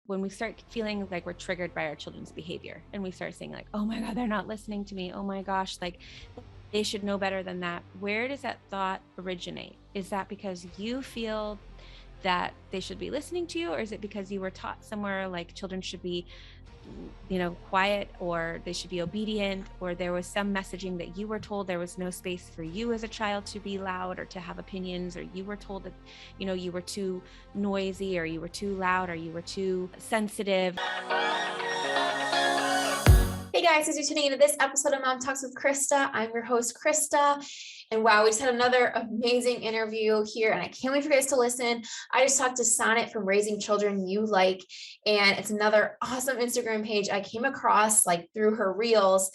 when we start feeling like we're triggered by our children's behavior and we start saying like, oh my God, they're not listening to me. Oh my gosh, like they should know better than that. Where does that thought originate? Is that because you feel that they should be listening to you? Or is it because you were taught somewhere like children should be, quiet, or they should be obedient, or there was some messaging that you were told there was no space for you as a child to be loud or to have opinions, or you were told that, you were too noisy, or you were too loud, or you were too sensitive. Hey guys, as you're tuning into this episode of Mom Talks with Krista, I'm your host, Krista. And wow, we just had another amazing interview here, and I can't wait for you guys to listen. I just talked to Sonnet from Raising Children You Like, and it's another awesome Instagram page I came across like through her reels,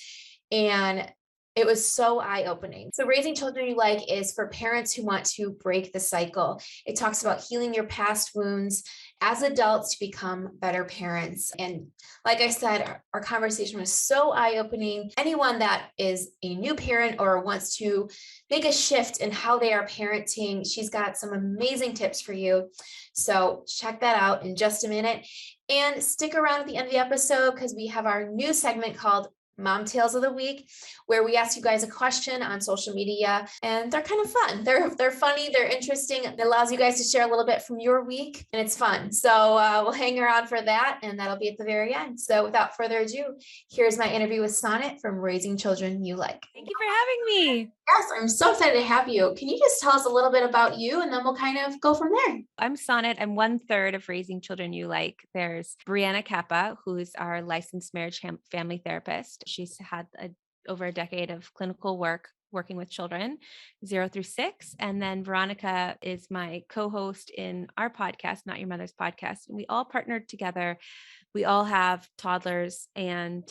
and it was so eye-opening. So Raising Children You Like is for parents who want to break the cycle. It talks about healing your past wounds as adults to become better parents. And like I said, our conversation was so eye-opening. Anyone that is a new parent or wants to make a shift in how they are parenting, she's got some amazing tips for you. So check that out in just a minute. And stick around at the end of the episode because we have our new segment called Mom Tales of the Week, where we ask you guys a question on social media, and they're kind of fun. They're funny, they're interesting. It allows you guys to share a little bit from your week, and it's fun. So we'll hang around for that, and that'll be at the very end. So without further ado, here's my interview with Sonnet from Raising Children You Like. Thank you for having me. Yes, I'm so excited to have you. Can you just tell us a little bit about you, and then we'll kind of go from there? I'm Sonnet. I'm 1/3 of Raising Children You Like. There's Brianna Kappa, who's our licensed marriage family therapist. She's had over a decade of clinical work working with children 0 through 6. And then Veronica is my co-host in our podcast, Not Your Mother's Podcast. And we all partnered together. We all have toddlers and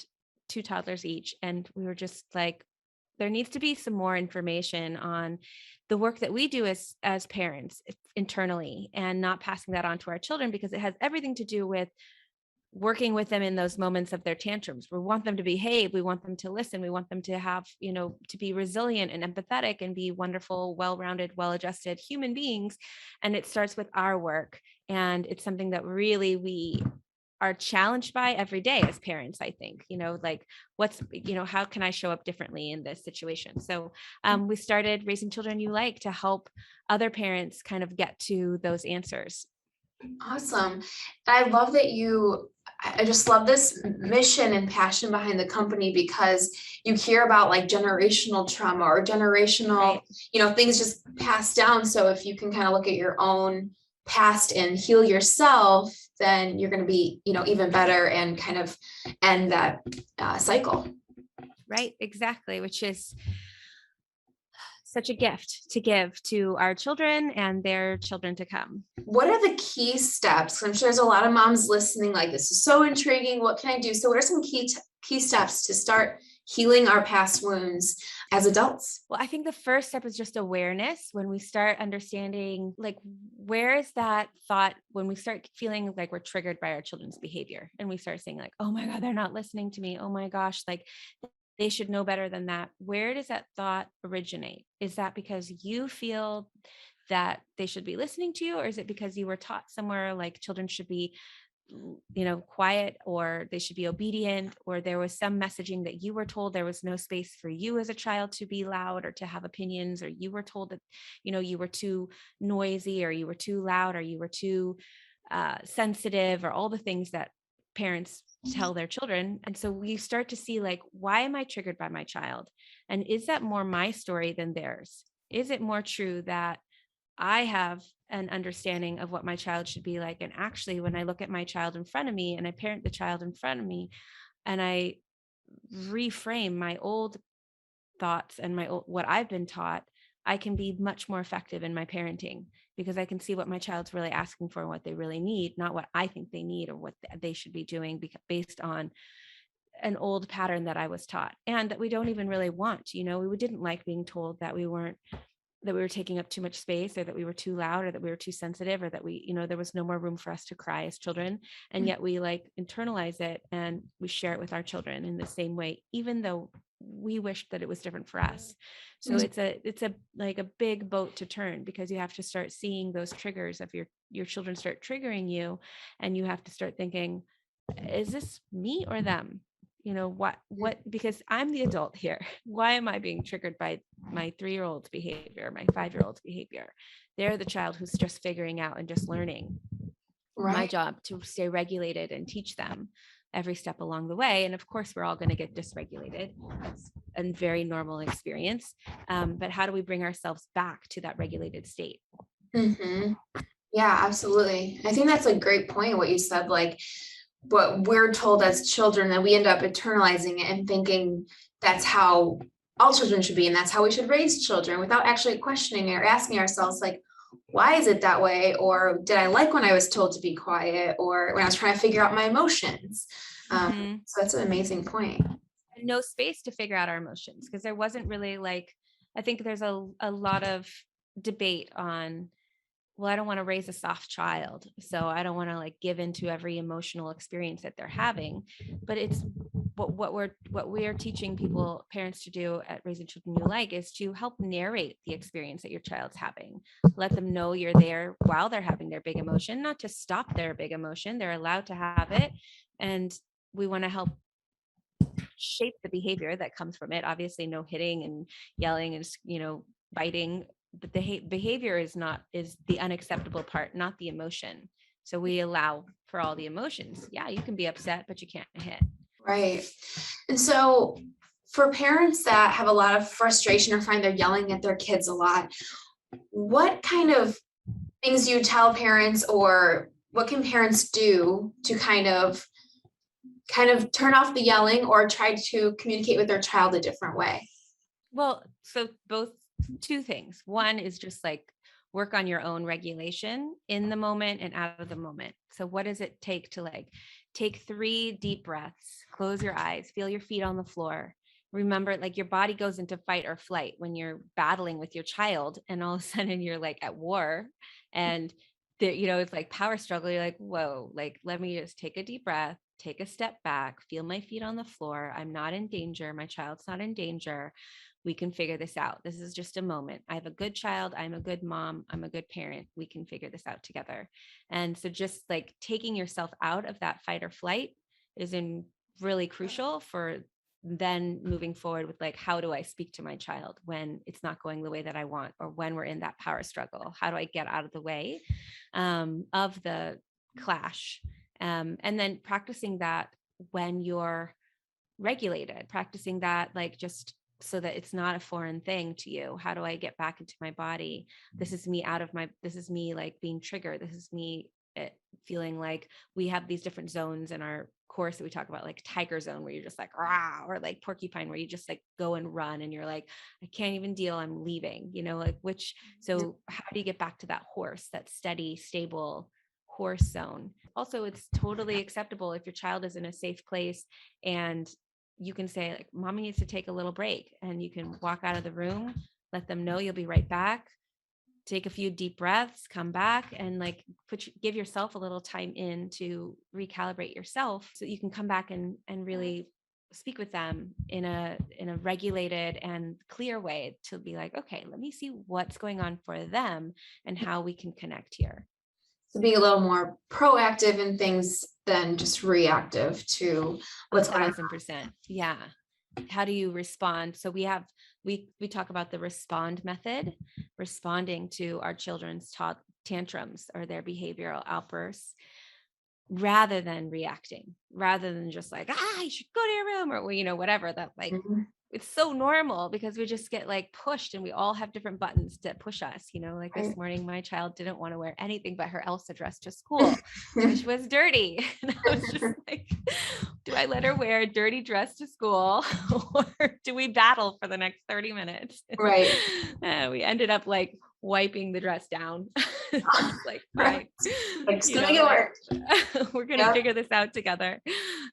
2 toddlers each. And we were just like, there needs to be some more information on the work that we do as parents internally, and not passing that on to our children, because it has everything to do with working with them in those moments of their tantrums. We want them to behave. We want them to listen. We want them to have, to be resilient and empathetic and be wonderful, well-rounded, well-adjusted human beings. And it starts with our work. And it's something that really we are challenged by every day as parents. I think, like how can I show up differently in this situation? So we started Raising Children You Like to help other parents kind of get to those answers. Awesome. I love that I just love this mission and passion behind the company, because you hear about like generational trauma or generational, Right. Things just passed down. So if you can kind of look at your own past and heal yourself, then you're going to be, even better and kind of end that cycle. Right. Exactly. Which is such a gift to give to our children and their children to come. What are the key steps? I'm sure there's a lot of moms listening like, this is so intriguing. What can I do? So what are some key steps to start healing our past wounds as adults? Well, I think the first step is just awareness. When we start understanding, like, where is that thought, when we start feeling like we're triggered by our children's behavior and we start saying like, oh my God, they're not listening to me. Oh my gosh, like they should know better than that. Where does that thought originate? Is that because you feel that they should be listening to you? Or is it because you were taught somewhere like children should be, quiet, or they should be obedient, or there was some messaging that you were told there was no space for you as a child to be loud or to have opinions, or you were told that, you were too noisy, or you were too loud, or you were too sensitive, or all the things that parents tell their children. And so we start to see like, why am I triggered by my child? And is that more my story than theirs? Is it more true that I have an understanding of what my child should be like? And actually, when I look at my child in front of me and I parent the child in front of me, and I reframe my old thoughts and what I've been taught, I can be much more effective in my parenting, because I can see what my child's really asking for and what they really need, not what I think they need or what they should be doing based on an old pattern that I was taught and that we don't even really want. We didn't like being told that we were taking up too much space, or that we were too loud, or that we were too sensitive, or that there was no more room for us to cry as children. And yet we like internalize it and we share it with our children in the same way, even though we wish that it was different for us. So Mm. it's a like a big boat to turn, because you have to start seeing those triggers of your children start triggering you, and you have to start thinking, is this me or them? What, because I'm the adult here. Why am I being triggered by my 3-year-old's behavior, my 5-year-old's behavior? They're the child who's just figuring out and just learning. My Right. job to stay regulated and teach them every step along the way. And of course, we're all going to get dysregulated. That's a very normal experience. But how do we bring ourselves back to that regulated state? Mm-hmm. Yeah, absolutely. I think that's a great point, what you said, like what we're told as children, that we end up internalizing it and thinking that's how all children should be, and that's how we should raise children, without actually questioning it or asking ourselves, like, why is it that way? Or did I like when I was told to be quiet, or when I was trying to figure out my emotions? Mhm. So that's an amazing point. And no space to figure out our emotions, because there wasn't really like, I think there's a lot of debate on, well, I don't want to raise a soft child, so I don't want to like give into every emotional experience that they're having. But it's what we are teaching people, parents, to do at Raising Children You Like, is to help narrate the experience that your child's having. Let them know you're there while they're having their big emotion, not to stop their big emotion. They're allowed to have it, and we want to help shape the behavior that comes from it. Obviously, no hitting and yelling and biting, but the behavior is the unacceptable part, not the emotion. So we allow for all the emotions. Yeah, you can be upset, but you can't hit. Right. And so for parents that have a lot of frustration or find they're yelling at their kids a lot, what kind of things do you tell parents, or what can parents do to kind of turn off the yelling or try to communicate with their child a different way? Well, so both, two things. One is just like work on your own regulation in the moment and out of the moment. So what does it take to like take 3 deep breaths, close your eyes, feel your feet on the floor. Remember, like your body goes into fight or flight when you're battling with your child, and all of a sudden you're like at war, and it's like power struggle. You're like, whoa, like let me just take a deep breath, take a step back, feel my feet on the floor. I'm not in danger. My child's not in danger. We can figure this out. This is just a moment. I have a good child. I'm a good mom. I'm a good parent. We can figure this out together. And so just like taking yourself out of that fight or flight is really crucial for then moving forward with like, how do I speak to my child when it's not going the way that I want, or when we're in that power struggle? How do I get out of the way of the clash? And then practicing that when you're regulated, practicing that like just so that it's not a foreign thing to you. How do I get back into my body? This is me this is me like being triggered. This is me feeling like we have these different zones in our course that we talk about, like tiger zone, where you're just like, rah, or like porcupine, where you just like go and run and you're like, I can't even deal, I'm leaving, so how do you get back to that horse, that steady, stable horse zone? Also, it's totally acceptable if your child is in a safe place and you can say like, mommy needs to take a little break, and you can walk out of the room, let them know you'll be right back, take a few deep breaths, come back, and like give yourself a little time in to recalibrate yourself, so that you can come back and really speak with them in a regulated and clear way, to be like, okay, let me see what's going on for them and how we can connect here. So being a little more proactive in things than just reactive to what's going on. 1,000%. Yeah. How do you respond? So we talk about the respond method, responding to our children's tantrums or their behavioral outbursts, rather than reacting, rather than just like, you should go to your room, or whatever, that like, Mhm. it's so normal because we just get like pushed, and we all have different buttons that push us, like this Right. morning, my child didn't want to wear anything but her Elsa dress to school, which was dirty. And I was just like, do I let her wear a dirty dress to school, or do we battle for the next 30 minutes? Right. We ended up like wiping the dress down. Like, Right. fine, Like, it's gonna get work. we're going to Yep. figure this out together,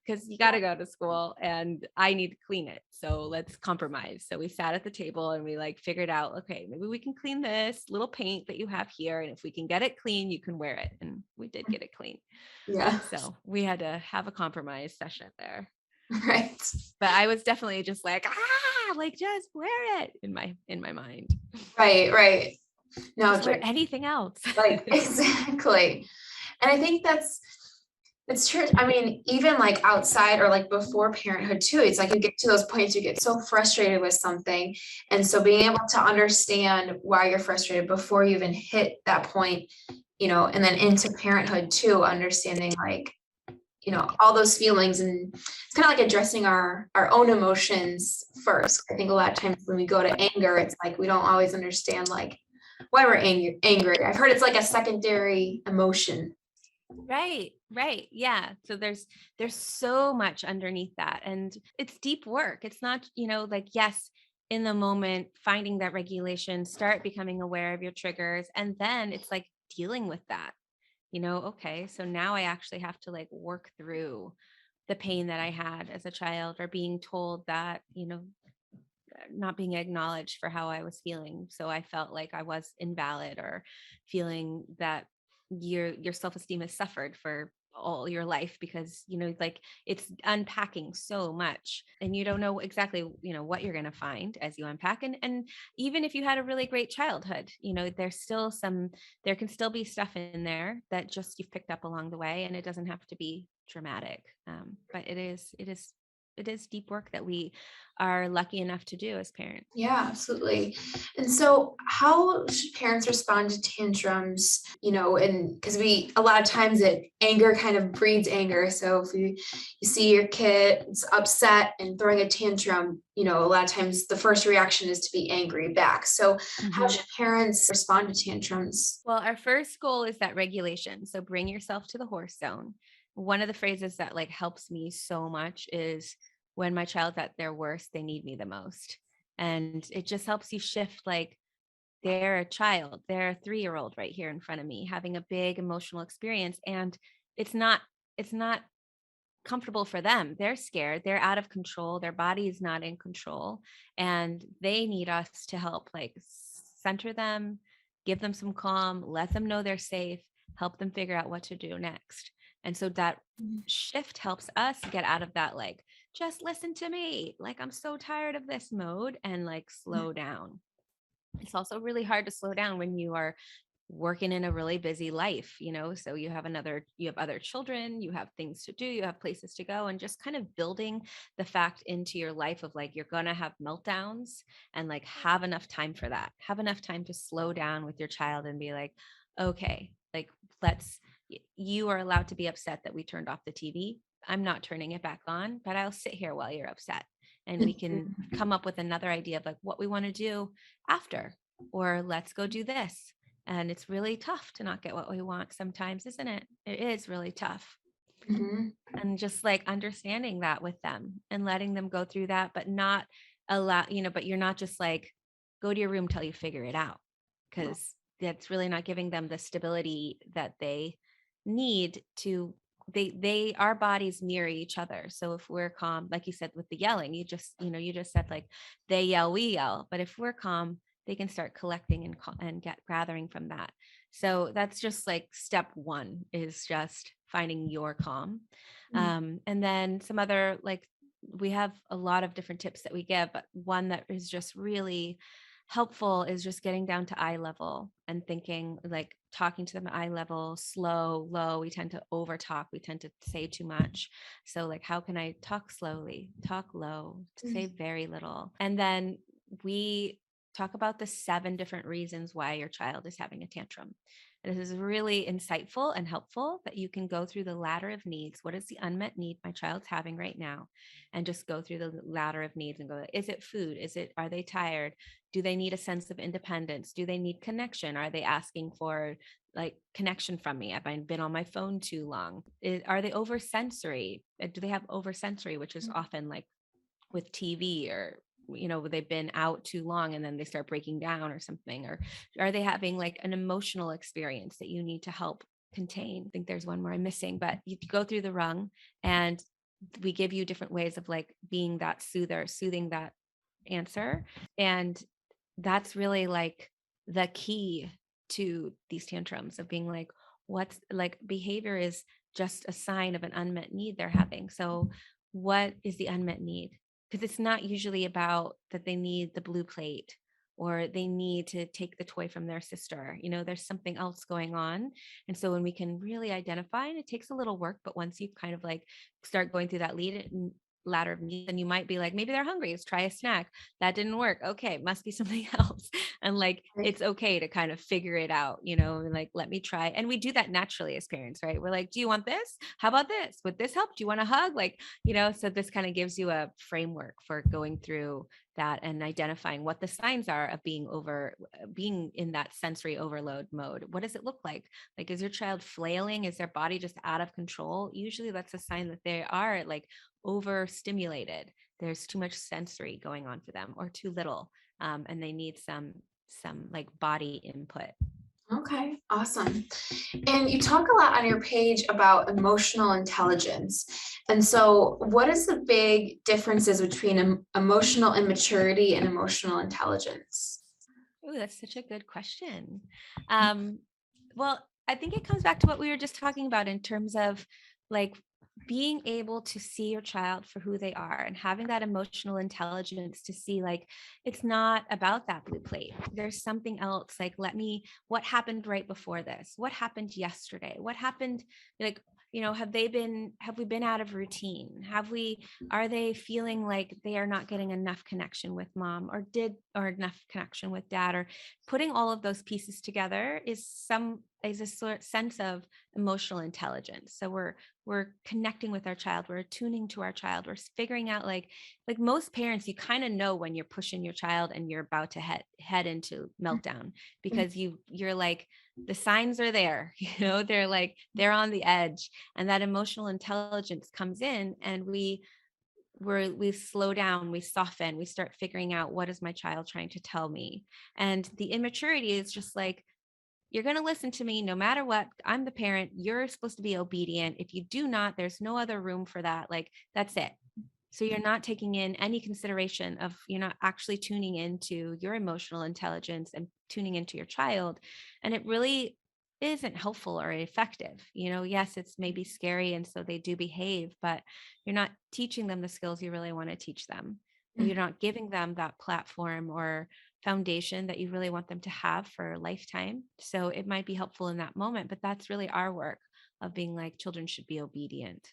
because you got to go to school and I need to clean it. So let's compromise. So we sat at the table and we like figured out, okay, maybe we can clean this little paint that you have here. And if we can get it clean, you can wear it. And we did get it clean. Yeah. So we had to have a compromise session there. Right. But I was definitely just like, like just wear it in my mind. Right. Right. No, Just it's wear like, anything else. exactly. And I think it's true. I mean, even like outside or like before parenthood too, it's like you get to those points, you get so frustrated with something. And so being able to understand why you're frustrated before you even hit that point, and then into parenthood too, understanding like, all those feelings, and it's kind of like addressing our own emotions first. I think a lot of times when we go to anger, it's like we don't always understand like why we're angry. I've heard it's like a secondary emotion. Right, right. Yeah. So there's so much underneath that, and it's deep work. It's not, like, yes, in the moment finding that regulation, start becoming aware of your triggers, and then it's like dealing with that. Okay, so now I actually have to like work through the pain that I had as a child, or being told that, not being acknowledged for how I was feeling. So I felt like I was invalid, or feeling that your self-esteem has suffered for all your life, because like it's unpacking so much, and you don't know exactly what you're going to find as you unpack. And even if you had a really great childhood, there can still be stuff in there that just you've picked up along the way, and it doesn't have to be dramatic. But it is deep work that we are lucky enough to do as parents. Yeah, absolutely. And so how should parents respond to tantrums, and because a lot of times anger kind of breeds anger. So if you see your kid is upset and throwing a tantrum, a lot of times the first reaction is to be angry back. So how Mhm. should parents respond to tantrums? Well, our first goal is that regulation. So bring yourself to the horse zone. One of the phrases that like helps me so much is, when my child's at their worst, they need me the most. And it just helps you shift, like, they're a child, they're a 3-year-old right here in front of me having a big emotional experience. And it's not comfortable for them. They're scared, they're out of control, their body is not in control, and they need us to help like center them, give them some calm, let them know they're safe, help them figure out what to do next. And so that shift helps us get out of that, like, just listen to me, like I'm so tired of this mode, and like slow down. It's also really hard to slow down when you are working in a really busy life, so you have other children, you have things to do, you have places to go, and just kind of building the fact into your life of like, you're going to have meltdowns, and like have enough time for that. Have enough time to slow down with your child and be like, okay, like, you are allowed to be upset that we turned off the TV. I'm not turning it back on, but I'll sit here while you're upset, and we can come up with another idea of like what we want to do after, or let's go do this. And it's really tough to not get what we want sometimes, isn't it? It is really tough. Mhm. And just like understanding that with them and letting them go through that, but but you're not just like, go to your room till you figure it out, because that's really not giving them the stability that they need to. Our bodies mirror each other. So if we're calm, like you said with the yelling, you just said like, they yell, we yell. But if we're calm, they can start collecting and get gathering from that. So that's just like step one, is just finding your calm. And then some other, like, we have a lot of different tips that we give, but one that is just really helpful is just getting down to eye level and thinking, like talking to them at eye level, slow, low. We tend to over talk. We tend to say too much. So like, how can I talk slowly, talk low, say very little? And then we talk about the 7 different reasons why your child is having a tantrum. And this is really insightful and helpful, that you can go through the ladder of needs. What is the unmet need my child's having right now? And just go through the ladder of needs and go, is it food? Are they tired? Do they need a sense of independence? Do they need connection? Are they asking for like connection from me? Have I been on my phone too long? Are they oversensory? Do they have oversensory, which is often like with TV, or they've been out too long and then they start breaking down or something? Or are they having like an emotional experience that you need to help contain? I think there's one more I'm missing, but you go through the rung, and we give you different ways of like being that soothing that answer. And that's really like the key to these tantrums, of being like, what's like, behavior is just a sign of an unmet need they're having. So what is the unmet need? Because it's not usually about that they need the blue plate or they need to take the toy from their sister. There's something else going on. And so when we can really identify, and it takes a little work, but once you kind of like start going through that ladder of needs, then you might be like, maybe they're hungry. Let's try a snack. That didn't work. Okay, must be something else. And like, Right. it's okay to kind of figure it out, and like, let me try. And we do that naturally as parents, right? We're like, do you want this? How about this? Would this help? Do you want a hug? Like, so this kind of gives you a framework for going through that and identifying what the signs are of being in that sensory overload mode. What does it look like? Like, is your child flailing? Is their body just out of control? Usually that's a sign that they are like overstimulated. There's too much sensory going on for them or too little. And they need some like body input. Okay, awesome. And you talk a lot on your page about emotional intelligence. And so, what is the big differences between emotional immaturity and emotional intelligence? Oh, that's such a good question. Um, well, I think it comes back to what we were just talking about in terms of like being able to see your child for who they are and having that emotional intelligence to see like it's not about that blue plate. There's something else. Like, what happened right before this? What happened yesterday? What happened? Like, have we been out of routine? Are they feeling like they are not getting enough connection with mom or enough connection with dad, or putting all of those pieces together is a sort sense of emotional intelligence. So we're connecting with our child, we're attuning to our child, we're figuring out like most parents, you kind of know when you're pushing your child and you're about to head into meltdown, because you're like, the signs are there, they're on the edge, and that emotional intelligence comes in, and we slow down, we soften, we start figuring out, what is my child trying to tell me? And the immaturity is just like, you're going to listen to me no matter what. I'm the parent. You're supposed to be obedient. If you do not, there's no other room for that. Like, that's it. So you're not taking in any consideration of, you're not actually tuning into your emotional intelligence and tuning into your child. And it really isn't helpful or effective. Yes, it's maybe scary. And so they do behave, but you're not teaching them the skills you really want to teach them. You're not giving them that platform or foundation that you really want them to have for a lifetime. So it might be helpful in that moment, but that's really our work of being like, children should be obedient.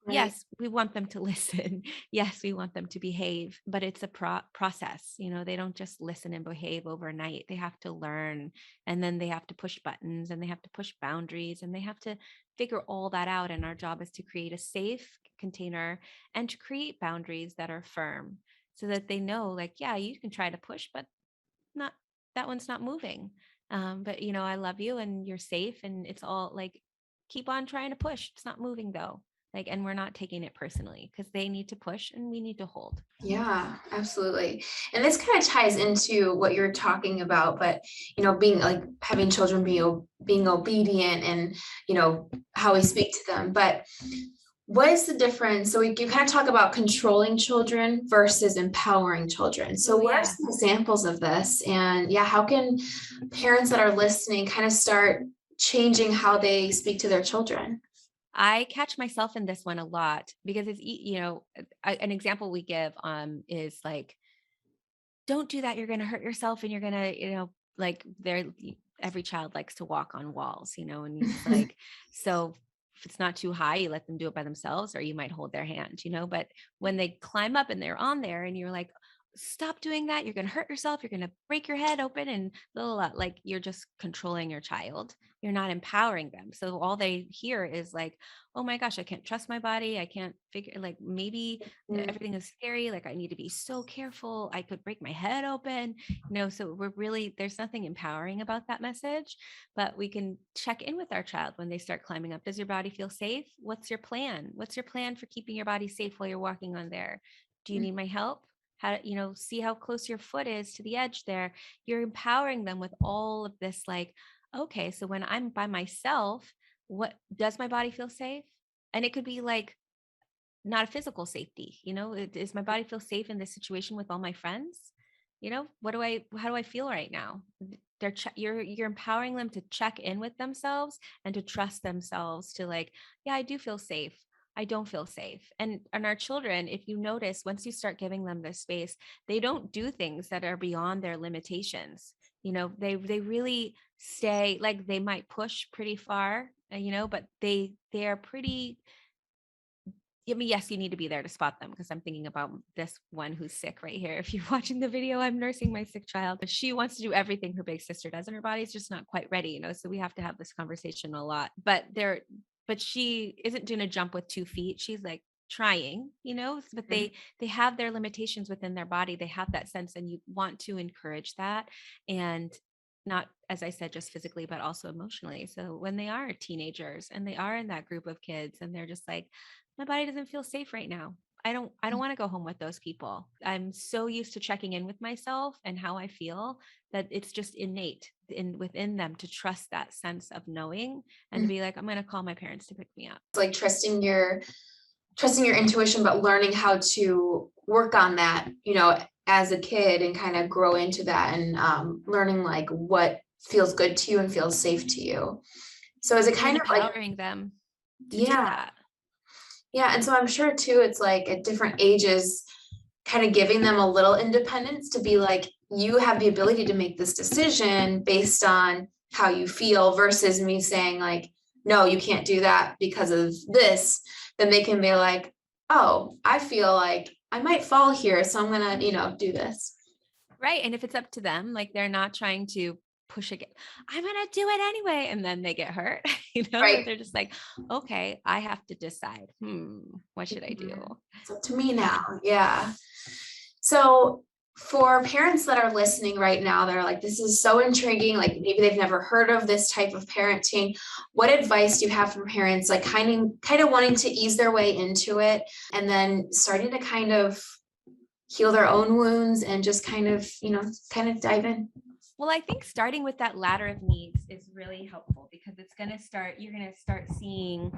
Right. Yes, we want them to listen. Yes, we want them to behave, but it's a process. They don't just listen and behave overnight. They have to learn, and then they have to push buttons, and they have to push boundaries, and they have to figure all that out. And our job is to create a safe container and to create boundaries that are firm, so that they know, like, yeah, you can try to push, but not that one's not moving. But I love you and you're safe, and it's all like, keep on trying to push. It's not moving though. Like, and we're not taking it personally, because they need to push and we need to hold. Yeah, absolutely. And this kind of ties into what you're talking about, but being like having children being obedient and how we speak to them. But what is the difference? So you kind of talk about controlling children versus empowering children. So Oh what are yeah. some examples of this? And yeah, how can parents that are listening kind of start changing how they speak to their children? I catch myself in this one a lot, because it's, an example we give is like, don't do that. You're going to hurt yourself, and you're going to, like, every child likes to walk on walls, and it's like, so if it's not too high, you let them do it by themselves, or you might hold their hand, but when they climb up and they're on there and you're like, stop doing that. You're going to hurt yourself. You're going to break your head open, and blah, blah, blah. Like, you're just controlling your child. You're not empowering them. So all they hear is like, oh my gosh, I can't trust my body. I can't figure, like, maybe Mm, everything is scary. Like, I need to be so careful. I could break my head open. So there's nothing empowering about that message, but we can check in with our child when they start climbing up. Does your body feel safe? What's your plan? What's your plan for keeping your body safe while you're walking on there? Do you mm, need my help? See how close your foot is to the edge there. You're empowering them with all of this, like, okay, so when I'm by myself, what does my body feel safe? And it could be like, not a physical safety, does my body feel safe in this situation with all my friends? How do I feel right now? You're empowering them to check in with themselves and to trust themselves, to like, yeah, I do feel safe. I don't feel safe. And our children, if you notice, once you start giving them this space, they don't do things that are beyond their limitations. They really stay, like they might push pretty far, but they are pretty. I mean, yes, you need to be there to spot them, because I'm thinking about this one who's sick right here. If you're watching the video, I'm nursing my sick child. She wants to do everything her big sister does, and her body's just not quite ready, So we have to have this conversation a lot. But she isn't doing a jump with 2 feet. She's like trying, but they have their limitations within their body. They have that sense, and you want to encourage that, and not, as I said, just physically, but also emotionally. So when they are teenagers and they are in that group of kids and they're just like, my body doesn't feel safe right now. I don't want to go home with those people. I'm so used to checking in with myself and how I feel that it's just innate within them to trust that sense of knowing and to be like, I'm going to call my parents to pick me up. It's like trusting your intuition, but learning how to work on that, as a kid and kind of grow into that, and learning like what feels good to you and feels safe to you. So is it kind And of like, empowering them to do yeah, that. yeah. And so I'm sure too, it's like at different ages, kind of giving them a little independence to be like, you have the ability to make this decision based on how you feel, versus me saying like, no, you can't do that because of this. Then they can be like, oh, I feel like I might fall here, so I'm gonna, do this. Right. And if it's up to them, like they're not trying to push it, I'm going to do it anyway. And then they get hurt, Right. they're just like, okay, I have to decide, what should I do? It's up to me Yeah. now. Yeah. So for parents that are listening right now, they're like, this is so intriguing. Like maybe they've never heard of this type of parenting. What advice do you have for parents, like kind of wanting to ease their way into it, and then starting to kind of heal their own wounds and just kind of, dive in? Well, I think starting with that ladder of needs is really helpful, because you're going to start seeing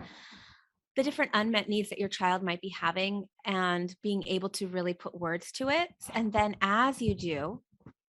the different unmet needs that your child might be having and being able to really put words to it. And then as you do,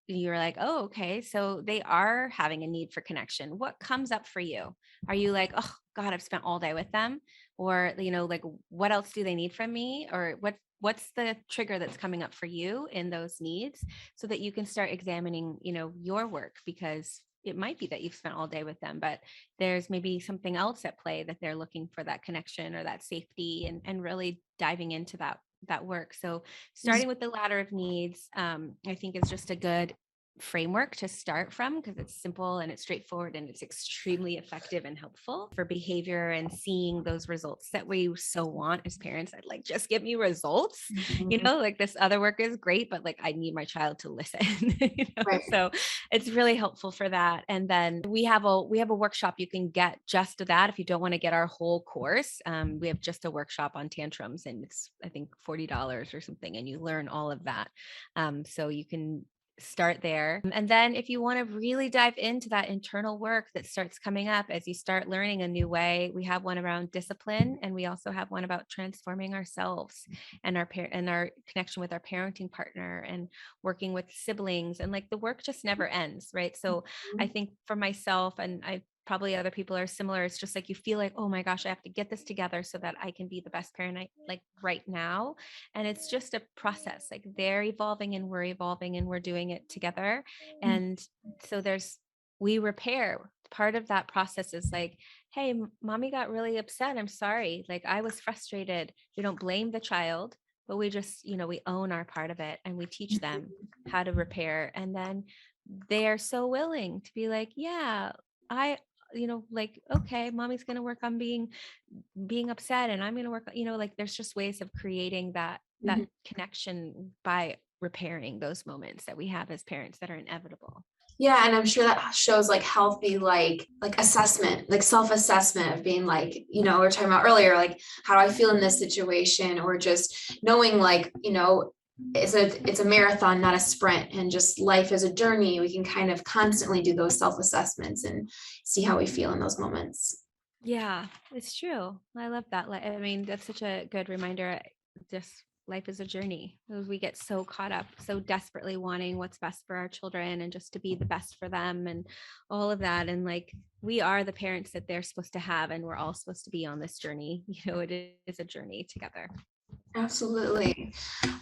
you're like, oh, okay, so they are having a need for connection. What comes up for you? Are you like, oh God, I've spent all day with them? Or, like, what else do they need from me? Or what's the trigger that's coming up for you in those needs, so that you can start examining, your work, because it might be that you've spent all day with them, but there's maybe something else at play, that they're looking for that connection or that safety, and really diving into that work. So starting with the ladder of needs, I think is just a good framework to start from, because it's simple and it's straightforward and it's extremely effective and helpful for behavior and seeing those results that we so want as parents. I'd like, just give me results, like this other work is great, but like I need my child to listen. Right. So it's really helpful for that. And then we have a workshop you can get just that. If you don't want to get our whole course, we have just a workshop on tantrums, and it's, I think, $40 or something, and you learn all of that. So you can start there. And then if you want to really dive into that internal work that starts coming up as you start learning a new way, we have one around discipline, and we also have one about transforming ourselves and our connection with our parenting partner, and working with siblings, and like the work just never ends, right? So I think for myself, and I probably other people are similar, it's just like you feel like, oh my gosh, I have to get this together so that I can be the best parent I like right now. And it's just a process. Like they're evolving and we're doing it together. And so we repair. Part of that process is like, hey, mommy got really upset. I'm sorry. Like I was frustrated. We don't blame the child, but we just, we own our part of it, and we teach them how to repair. And then they are so willing to be like, yeah, I, like, okay, mommy's going to work on being upset, and I'm going to work, like there's just ways of creating that connection by repairing those moments that we have as parents that are inevitable. Yeah, and I'm sure that shows like healthy, like assessment, like self-assessment of being like, we were talking about earlier, like how do I feel in this situation, or just knowing like, it's a marathon, not a sprint, and just life is a journey. We can kind of constantly do those self-assessments and see how we feel in those moments. Yeah, it's true. I love that. Like, I mean, that's such a good reminder. Just life is a journey. We get so caught up, so desperately wanting what's best for our children and just to be the best for them and all of that. And like, we are the parents that they're supposed to have, and we're all supposed to be on this journey. It is a journey together. Absolutely.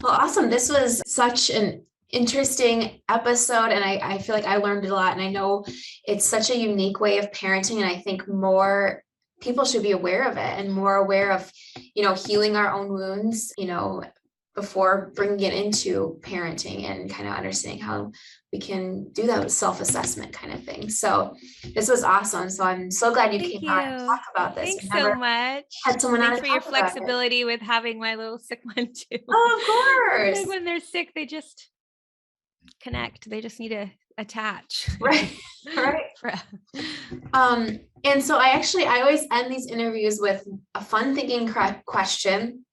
Well, awesome. This was such an interesting episode, and I feel like I learned a lot, and I know it's such a unique way of parenting, and I think more people should be aware of it and more aware of, healing our own wounds, before bringing it into parenting, and kind of understanding how we can do that with self-assessment kind of thing. So this was awesome. So I'm so glad you came on and talk about this. Thanks so much. Had someone Thanks on for your flexibility with having my little sick one too. Oh, of course. When they're sick, they just connect. They just need to attach. Right. And so I always end these interviews with a fun thinking question.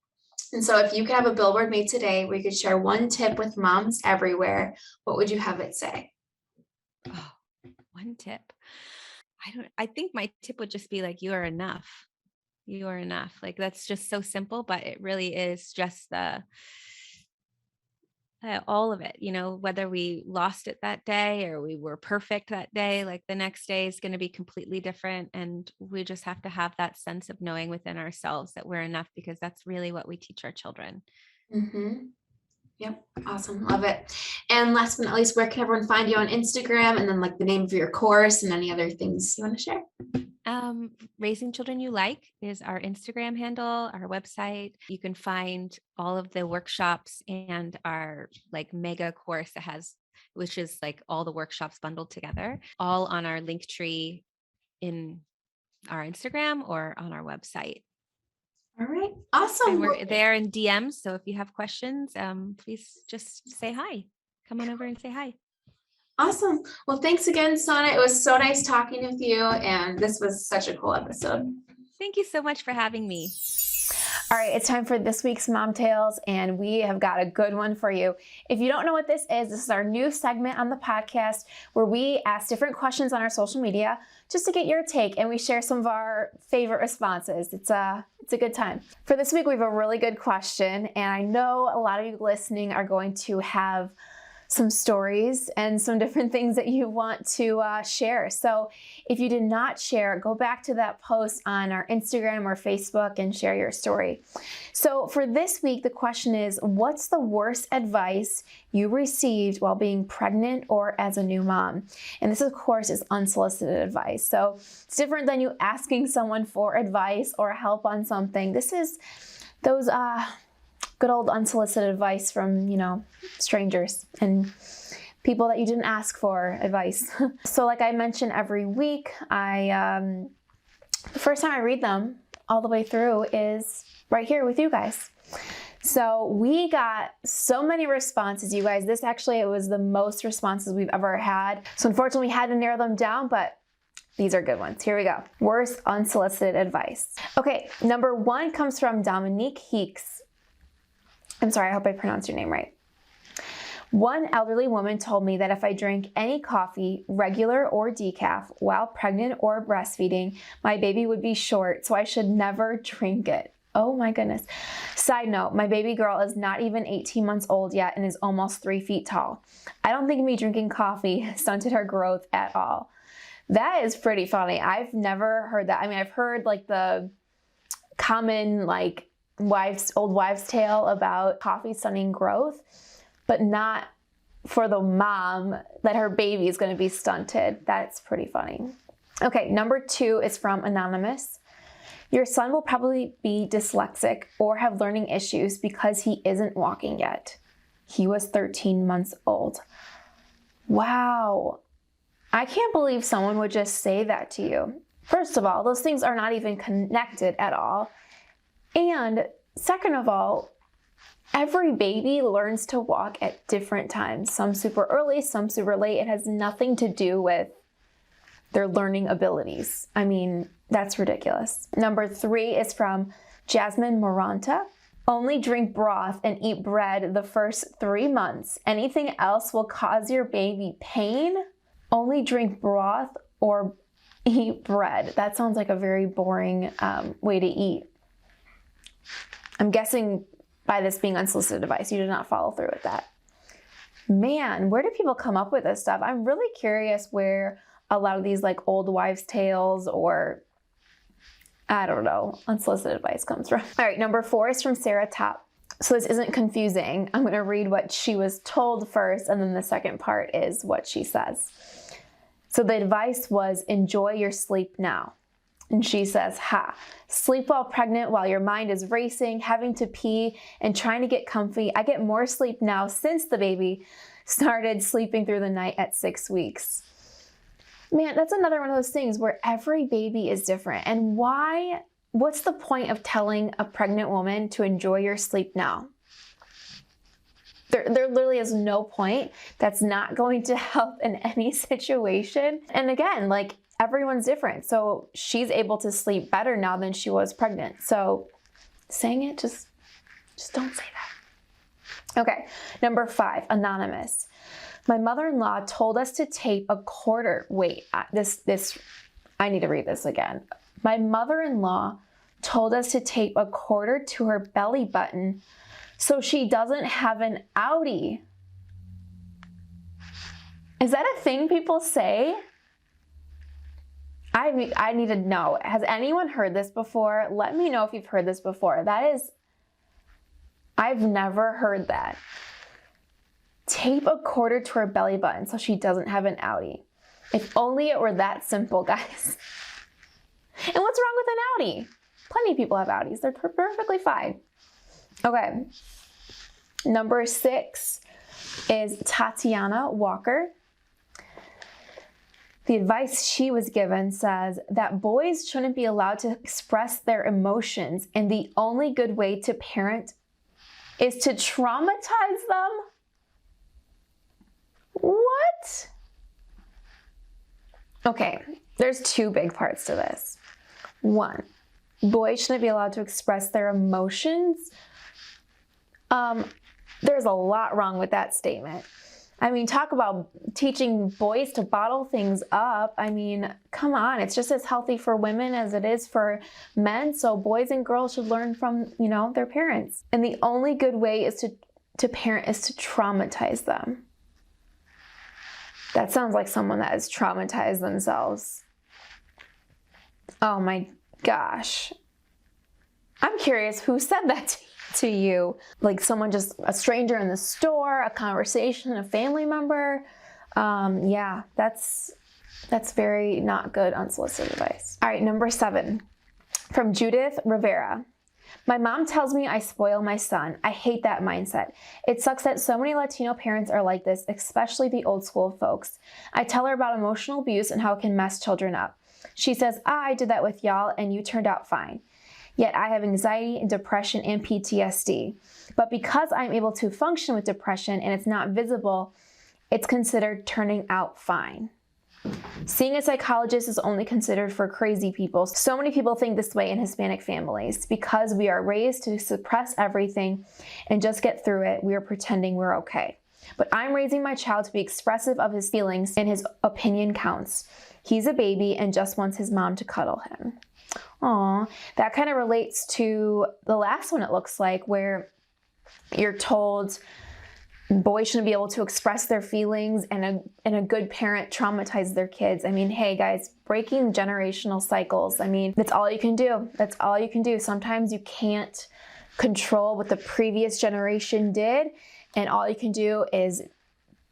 And so if you could have a billboard made today where you could share one tip with moms everywhere, what would you have it say? Oh, one tip. I think my tip would just be like, you are enough. You are enough. Like, that's just so simple, but it really is just all of it, whether we lost it that day or we were perfect that day, like the next day is going to be completely different. And we just have to have that sense of knowing within ourselves that we're enough, because that's really what we teach our children. Mm-hmm. Yep. Awesome. Love it. And last but not least, where can everyone find you on Instagram, and then like the name of your course and any other things you want to share? Raising Children You Like is our Instagram handle, our website. You can find all of the workshops and our like mega course which is like all the workshops bundled together, all on our link tree in our Instagram or on our website. All right. Awesome. And we're there in DMs. So if you have questions, please just say hi. Come on over and say hi. Awesome. Well, thanks again, Sonnet. It was so nice talking with you, and this was such a cool episode. Thank you so much for having me. All right, it's time for this week's Mom Tales, and we have got a good one for you. If you don't know what this is our new segment on the podcast where we ask different questions on our social media just to get your take, and we share some of our favorite responses. It's a good time. For this week, we have a really good question, and I know a lot of you listening are going to have some stories and some different things that you want to share. So if you did not share, go back to that post on our Instagram or Facebook and share your story. So for this week, the question is, what's the worst advice you received while being pregnant or as a new mom? And this, of course, is unsolicited advice. So it's different than you asking someone for advice or help on something. This is those good old unsolicited advice from, strangers and people that you didn't ask for advice. So like I mention every week, the first time I read them all the way through is right here with you guys. So we got so many responses, you guys. It was the most responses we've ever had. So unfortunately we had to narrow them down, but these are good ones. Here we go. Worst unsolicited advice. Okay, number 1 comes from Dominique Heeks. I'm sorry, I hope I pronounced your name right. One elderly woman told me that if I drank any coffee, regular or decaf, while pregnant or breastfeeding, my baby would be short, so I should never drink it. Oh my goodness. Side note, my baby girl is not even 18 months old yet and is almost 3 feet tall. I don't think me drinking coffee stunted her growth at all. That is pretty funny. I've never heard that. I mean, I've heard like the common old wives' tale about coffee stunting growth, but not for the mom that her baby is going to be stunted. That's pretty funny. Okay, number 2 is from Anonymous. Your son will probably be dyslexic or have learning issues because he isn't walking yet. He was 13 months old. Wow. I can't believe someone would just say that to you. First of all, those things are not even connected at all. And second of all, every baby learns to walk at different times. Some super early, some super late. It has nothing to do with their learning abilities. I mean, that's ridiculous. Number 3 is from Jasmine Moranta. Only drink broth and eat bread the first 3 months. Anything else will cause your baby pain. Only drink broth or eat bread. That sounds like a very boring way to eat. I'm guessing by this being unsolicited advice. You did not follow through with that. Man, where do people come up with this stuff? I'm really curious where a lot of these like old wives' tales or, I don't know, unsolicited advice comes from. All right, number 4 is from Sarah Top. So this isn't confusing. I'm gonna read what she was told first, and then the second part is what she says. So the advice was, enjoy your sleep now. And she says, sleep while pregnant while your mind is racing, having to pee, and trying to get comfy. I get more sleep now since the baby started sleeping through the night at 6 weeks. Man, that's another one of those things where every baby is different. And what's the point of telling a pregnant woman to enjoy your sleep now? There literally is no point. That's not going to help in any situation. And again, like, everyone's different. So she's able to sleep better now than she was pregnant. So saying it, just don't say that. Okay, number 5, anonymous. My mother-in-law told us to tape a quarter. Wait, I need to read this again. My mother-in-law told us to tape a quarter to her belly button so she doesn't have an outie. Is that a thing people say? I need to know. Has anyone heard this before? Let me know if you've heard this before. I've never heard that. Tape a quarter to her belly button so she doesn't have an outie. If only it were that simple, guys. And what's wrong with an outie? Plenty of people have outies. They're perfectly fine. Okay. Number 6 is Tatiana Walker. The advice she was given says that boys shouldn't be allowed to express their emotions, and the only good way to parent is to traumatize them. What? Okay, there's 2 big parts to this. 1, boys shouldn't be allowed to express their emotions. There's a lot wrong with that statement. I mean, talk about teaching boys to bottle things up. I mean, come on, it's just as healthy for women as it is for men. So boys and girls should learn from, their parents. And the only good way is to parent is to traumatize them. That sounds like someone that has traumatized themselves. Oh my gosh. I'm curious who said that to you. Like someone, just a stranger in the store, a conversation, a family member. Yeah, that's very not good unsolicited advice. All right, number 7 from Judith Rivera. My mom tells me I spoil my son. I hate that mindset. It sucks that so many Latino parents are like this, especially the old school folks. I tell her about emotional abuse and how it can mess children up. She says, I did that with y'all and you turned out fine. Yet I have anxiety and depression and PTSD. But because I'm able to function with depression and it's not visible, it's considered turning out fine. Seeing a psychologist is only considered for crazy people. So many people think this way in Hispanic families. Because we are raised to suppress everything and just get through it, we are pretending we're okay. But I'm raising my child to be expressive of his feelings, and his opinion counts. He's a baby and just wants his mom to cuddle him. Aw, that kind of relates to the last one, it looks like, where you're told boys shouldn't be able to express their feelings and a good parent traumatizes their kids. I mean, hey guys, breaking generational cycles. I mean, that's all you can do. That's all you can do. Sometimes you can't control what the previous generation did, and all you can do is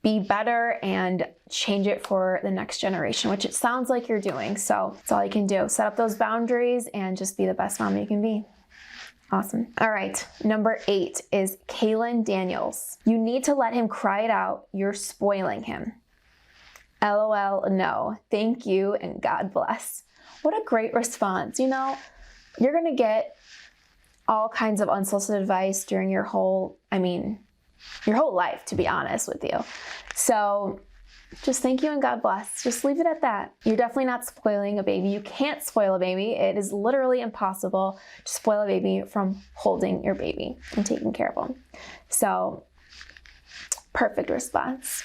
be better and change it for the next generation, which it sounds like you're doing. So that's all you can do. Set up those boundaries and just be the best mom you can be. Awesome. All right. Number 8 is Kaylin Daniels. You need to let him cry it out. You're spoiling him. LOL, no. Thank you and God bless. What a great response. You're going to get all kinds of unsolicited advice during your whole life, to be honest with you. So just thank you and God bless. Just leave it at that. You're definitely not spoiling a baby. You can't spoil a baby. It is literally impossible to spoil a baby from holding your baby and taking care of them. So perfect response.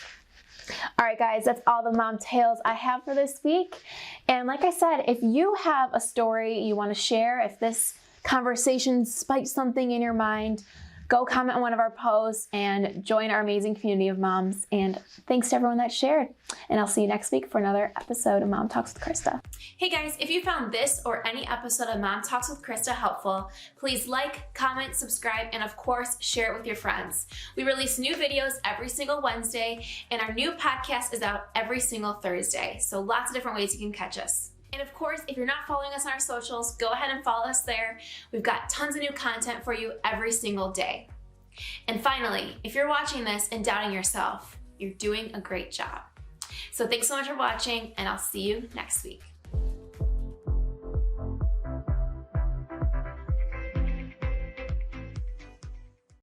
All right, guys, that's all the mom tales I have for this week. And like I said, if you have a story you want to share, if this conversation spiked something in your mind, go comment on one of our posts and join our amazing community of moms. And thanks to everyone that shared. And I'll see you next week for another episode of Mom Talks with Krista. Hey guys, if you found this or any episode of Mom Talks with Krista helpful, please like, comment, subscribe, and of course, share it with your friends. We release new videos every single Wednesday, and our new podcast is out every single Thursday. So lots of different ways you can catch us. And of course, if you're not following us on our socials, go ahead and follow us there. We've got tons of new content for you every single day. And finally, if you're watching this and doubting yourself, you're doing a great job. So thanks so much for watching, and I'll see you next week.